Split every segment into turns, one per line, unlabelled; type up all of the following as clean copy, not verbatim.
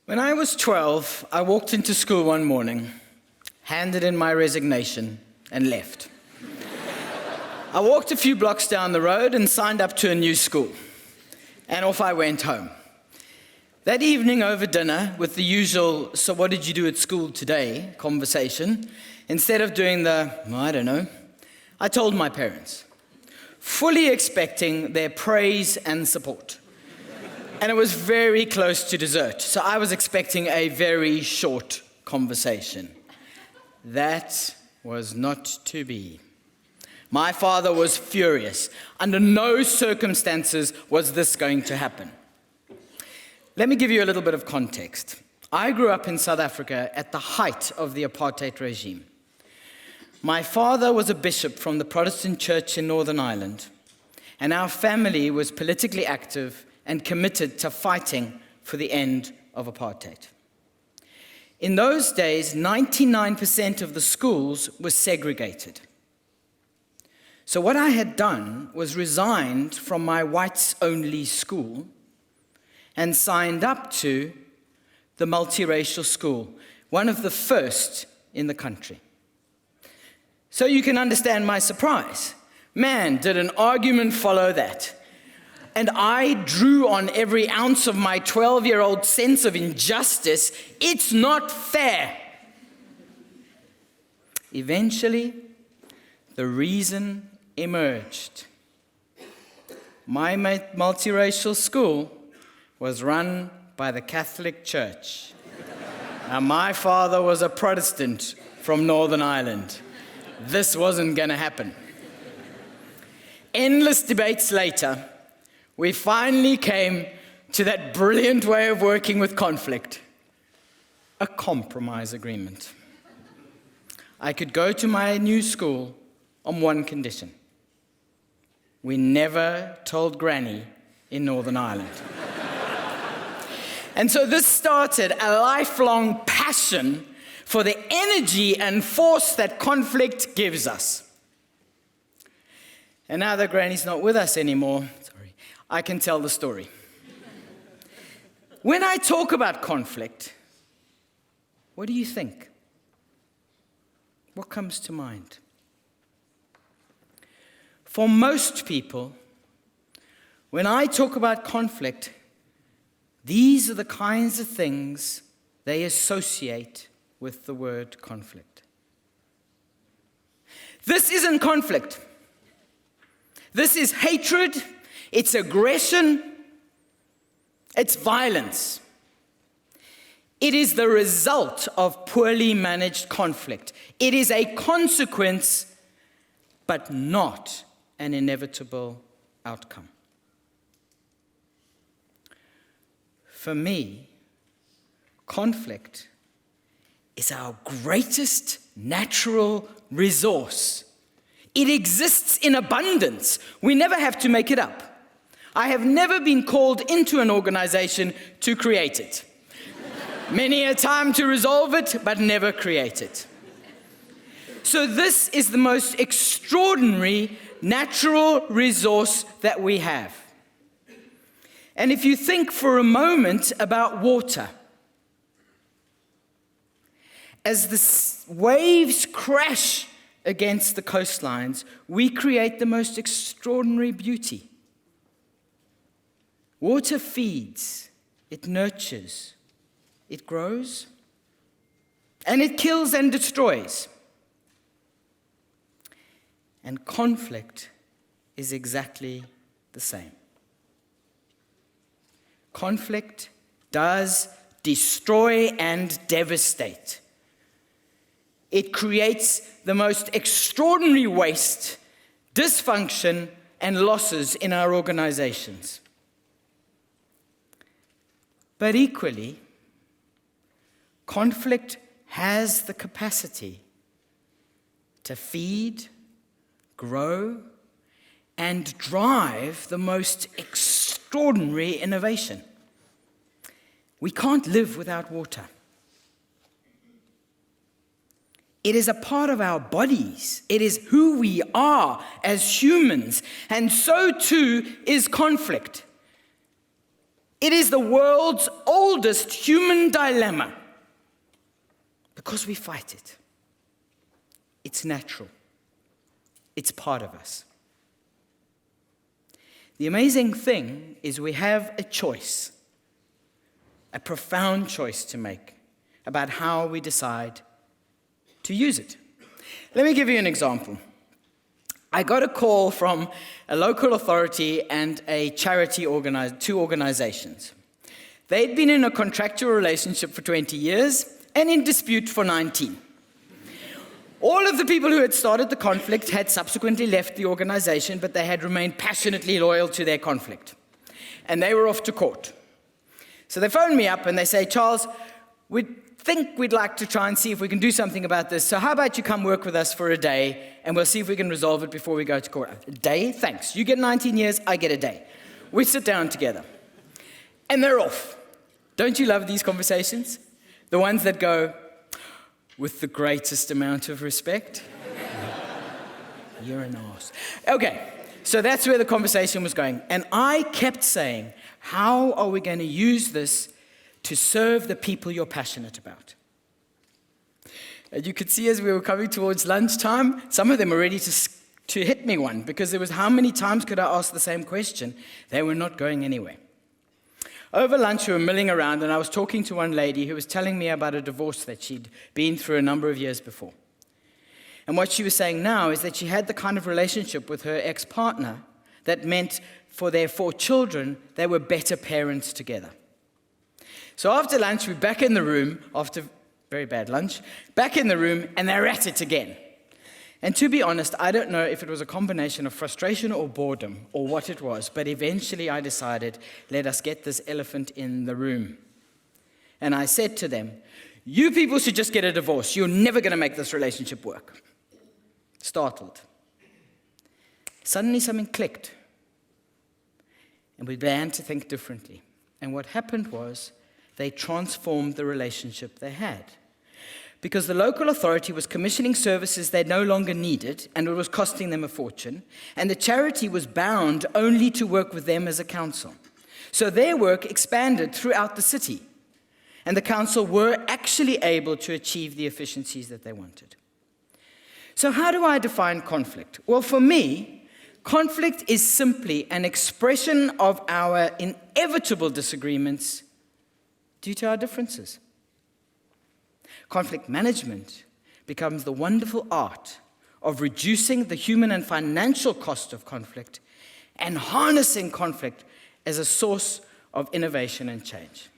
When I was 12, I walked into school one morning, handed in my resignation, and left. I walked a few blocks down the road and signed up to a new school. And off I went home. That evening over dinner, with the usual, "So what did you do at school today?" conversation, instead of doing the, "I don't know," I told my parents, fully expecting their praise and support. And it was very close to dessert, so I was expecting a very short conversation. That was not to be. My father was furious. Under no circumstances was this going to happen. Let me give you a little bit of context. I grew up in South Africa at the height of the Apartheid regime. My father was a bishop from the Protestant church in Northern Ireland, and our family was politically active and committed to fighting for the end of apartheid. In those days, 99% of the schools were segregated. So what I had done was resigned from my whites-only school and signed up to the multiracial school, one of the first in the country. So you can understand my surprise. Man, did an argument follow that. And I drew on every ounce of my 12-year-old sense of injustice. It's not fair. Eventually, the reason emerged. My multiracial school was run by the Catholic Church. Now, my father was a Protestant from Northern Ireland. This wasn't going to happen. Endless debates later, we finally came to that brilliant way of working with conflict, a compromise agreement. I could go to my new school on one condition. We never told Granny in Northern Ireland. And so this started a lifelong passion for the energy and force that conflict gives us. And now that Granny's not with us anymore, I can tell the story. When I talk about conflict, what do you think? What comes to mind? For most people, when I talk about conflict, these are the kinds of things they associate with the word conflict. This isn't conflict. This is hatred. It's aggression, it's violence. It is the result of poorly managed conflict. It is a consequence, but not an inevitable outcome. For me, conflict is our greatest natural resource. It exists in abundance. We never have to make it up. I have never been called into an organization to create it. Many a time to resolve it, but never create it. So this is the most extraordinary natural resource that we have. And if you think for a moment about water, as the waves crash against the coastlines, we create the most extraordinary beauty. Water feeds, it nurtures, it grows, and it kills and destroys. And conflict is exactly the same. Conflict does destroy and devastate. It creates the most extraordinary waste, dysfunction, and losses in our organizations. But equally, conflict has the capacity to feed, grow, and drive the most extraordinary innovation. We can't live without water. It is a part of our bodies. It is who we are as humans. And so too is conflict. It is the world's oldest human dilemma because we fight it. It's natural. It's part of us. The amazing thing is we have a choice, a profound choice to make about how we decide to use it. Let me give you an example. I got a call from a local authority and a charity, two organizations. They'd been in a contractual relationship for 20 years and in dispute for 19. All of the people who had started the conflict had subsequently left the organization, but they had remained passionately loyal to their conflict. And they were off to court. So they phoned me up and they say, Charles, we think we'd like to try and see if we can do something about this. So how about you come work with us for a day and we'll see if we can resolve it before we go to court. A day? Thanks. You get 19 years, I get a day. We sit down together. And they're off. Don't you love these conversations? The ones that go, with the greatest amount of respect. You're an arse. Okay, so that's where the conversation was going. And I kept saying, how are we going to use this to serve the people you're passionate about? And you could see as we were coming towards lunchtime, some of them were ready to hit me one, because there was how many times could I ask the same question? They were not going anywhere. Over lunch, we were milling around, and I was talking to one lady who was telling me about a divorce that she'd been through a number of years before. And what she was saying now is that she had the kind of relationship with her ex-partner that meant for their 4 children, they were better parents together. So after lunch, we're back in the room, after very bad lunch, back in the room, and they're at it again. And to be honest, I don't know if it was a combination of frustration or boredom or what it was, but eventually I decided, let us get this elephant in the room. And I said to them, you people should just get a divorce. You're never going to make this relationship work. Startled. Suddenly something clicked. And we began to think differently. And what happened was they transformed the relationship they had. Because the local authority was commissioning services they no longer needed, and it was costing them a fortune, and the charity was bound only to work with them as a council. So their work expanded throughout the city, and the council were actually able to achieve the efficiencies that they wanted. So how do I define conflict? Well, for me, conflict is simply an expression of our inevitable disagreements due to our differences. Conflict management becomes the wonderful art of reducing the human and financial cost of conflict and harnessing conflict as a source of innovation and change.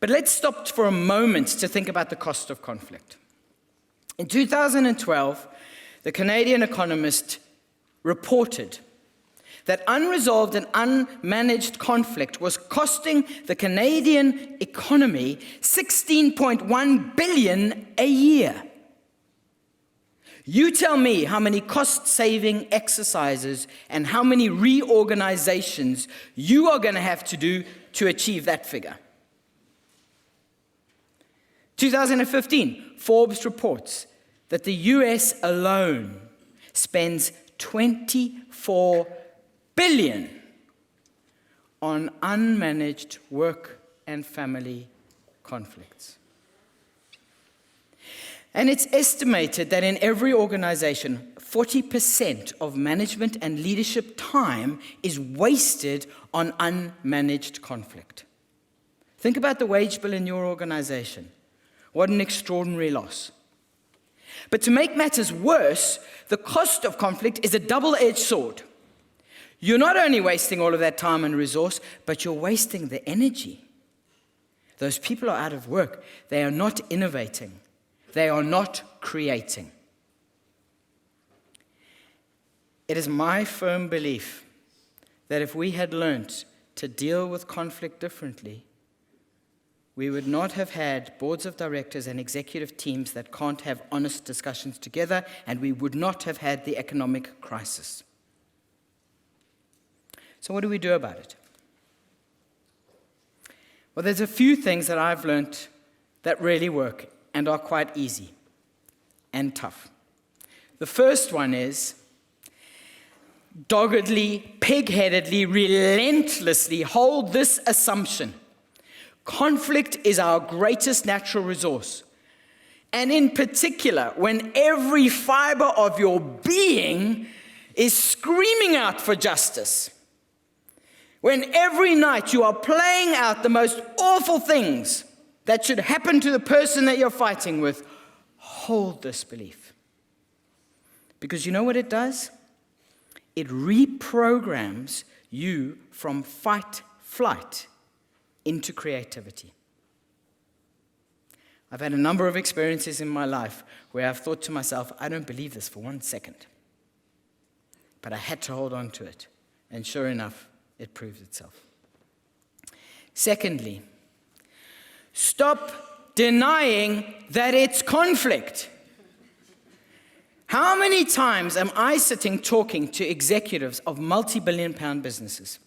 But let's stop for a moment to think about the cost of conflict. In 2012, the Canadian Economist reported that unresolved and unmanaged conflict was costing the Canadian economy $16.1 billion a year. You tell me how many cost-saving exercises and how many reorganizations you are going to have to do to achieve that figure. 2015, Forbes reports that the US alone spends $24 billion on unmanaged work and family conflicts. And it's estimated that in every organization, 40% of management and leadership time is wasted on unmanaged conflict. Think about the wage bill in your organization. What an extraordinary loss. But to make matters worse, the cost of conflict is a double-edged sword. You're not only wasting all of that time and resource, but you're wasting the energy. Those people are out of work. They are not innovating. They are not creating. It is my firm belief that if we had learnt to deal with conflict differently, we would not have had boards of directors and executive teams that can't have honest discussions together, and we would not have had the economic crisis. So what do we do about it? Well, there's a few things that I've learned that really work and are quite easy and tough. The first one is doggedly, pig-headedly, relentlessly hold this assumption: conflict is our greatest natural resource. And in particular, when every fiber of your being is screaming out for justice, when every night you are playing out the most awful things that should happen to the person that you're fighting with, hold this belief. Because you know what it does? It reprograms you from fight-flight into creativity. I've had a number of experiences in my life where I've thought to myself, I don't believe this for 1 second. But I had to hold on to it. And sure enough, it proved itself. Secondly, stop denying that it's conflict. How many times am I sitting talking to executives of multi-billion-pound businesses?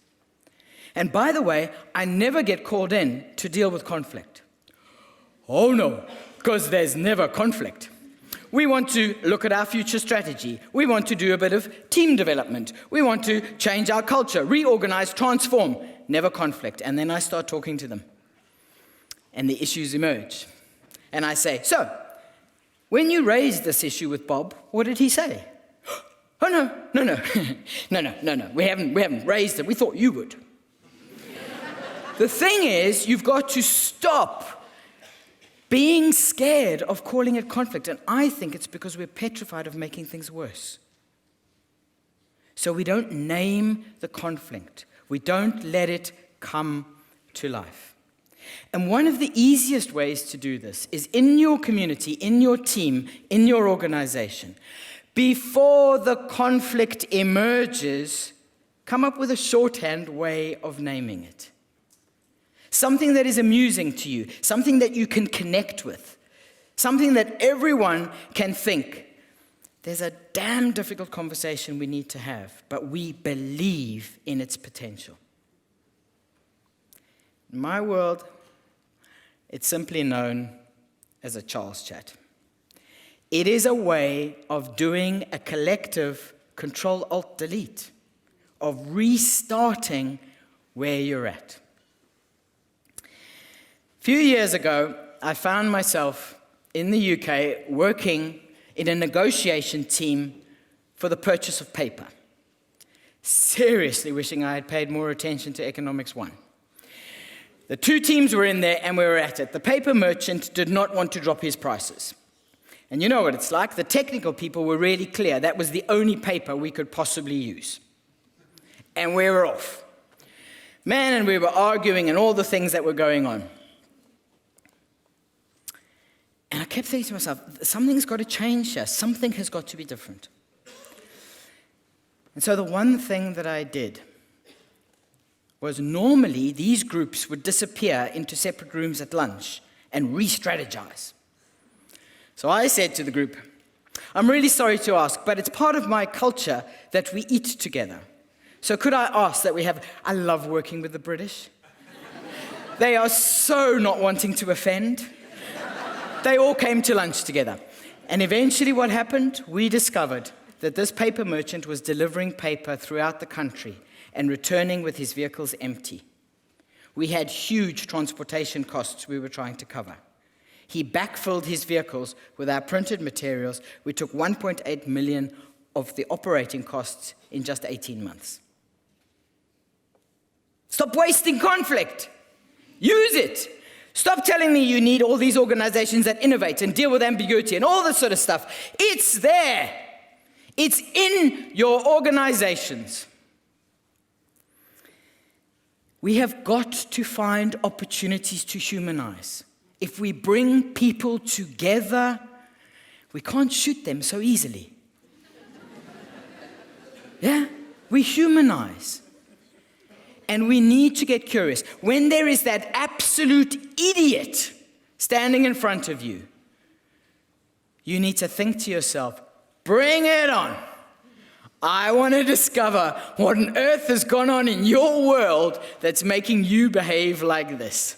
And by the way, I never get called in to deal with conflict. Oh no, because there's never conflict. We want to look at our future strategy. We want to do a bit of team development. We want to change our culture, reorganize, transform. Never conflict. And then I start talking to them. And the issues emerge. And I say, so, when you raised this issue with Bob, what did he say? Oh, no. We haven't raised it. We thought you would. The thing is, you've got to stop being scared of calling it conflict. And I think it's because we're petrified of making things worse. So we don't name the conflict. We don't let it come to life. And one of the easiest ways to do this is in your community, in your team, in your organization. Before the conflict emerges, come up with a shorthand way of naming it. Something that is amusing to you, something that you can connect with, something that everyone can think, there's a damn difficult conversation we need to have, but we believe in its potential. In my world, it's simply known as a Charles chat. It is a way of doing a collective Control-Alt-Delete, of restarting where you're at. A few years ago, I found myself in the UK working in a negotiation team for the purchase of paper. Seriously wishing I had paid more attention to Economics 1. The two teams were in there and we were at it. The paper merchant did not want to drop his prices. And you know what it's like. The technical people were really clear. That was the only paper we could possibly use. And we were off. Man, and we were arguing and all the things that were going on. And I kept thinking to myself, something's got to change here. Something has got to be different. And so the one thing that I did was normally these groups would disappear into separate rooms at lunch and re-strategize. So I said to the group, I'm really sorry to ask, but it's part of my culture that we eat together. So could I ask that I love working with the British. They are so not wanting to offend. They all came to lunch together. And eventually what happened? We discovered that this paper merchant was delivering paper throughout the country and returning with his vehicles empty. We had huge transportation costs we were trying to cover. He backfilled his vehicles with our printed materials. We took 1.8 million of the operating costs in just 18 months. Stop wasting conflict. Use it. Stop telling me you need all these organizations that innovate and deal with ambiguity and all this sort of stuff. It's there. It's in your organizations. We have got to find opportunities to humanize. If we bring people together, we can't shoot them so easily. Yeah? We humanize. And we need to get curious. When there is that absolute idiot standing in front of you, you need to think to yourself, bring it on. I want to discover what on earth has gone on in your world that's making you behave like this.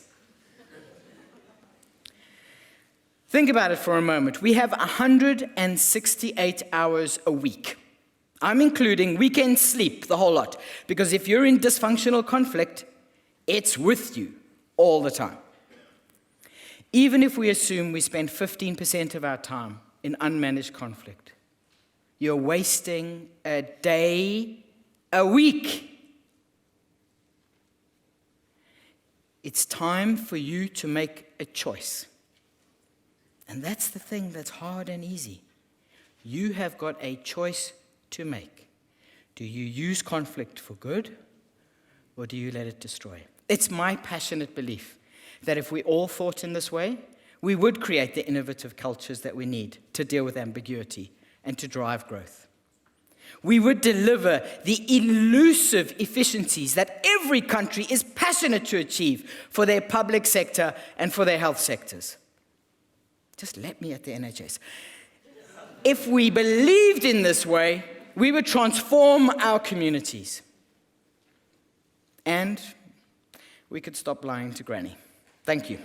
Think about it for a moment. We have 168 hours a week. I'm including weekend sleep, the whole lot. Because if you're in dysfunctional conflict, it's with you all the time. Even if we assume we spend 15% of our time in unmanaged conflict, you're wasting a day a week. It's time for you to make a choice. And that's the thing that's hard and easy. You have got a choice to make. Do you use conflict for good, or do you let it destroy? It's my passionate belief that if we all thought in this way, we would create the innovative cultures that we need to deal with ambiguity and to drive growth. We would deliver the elusive efficiencies that every country is passionate to achieve for their public sector and for their health sectors. Just let me at the NHS. If we believed in this way, we would transform our communities. And we could stop lying to Granny. Thank you.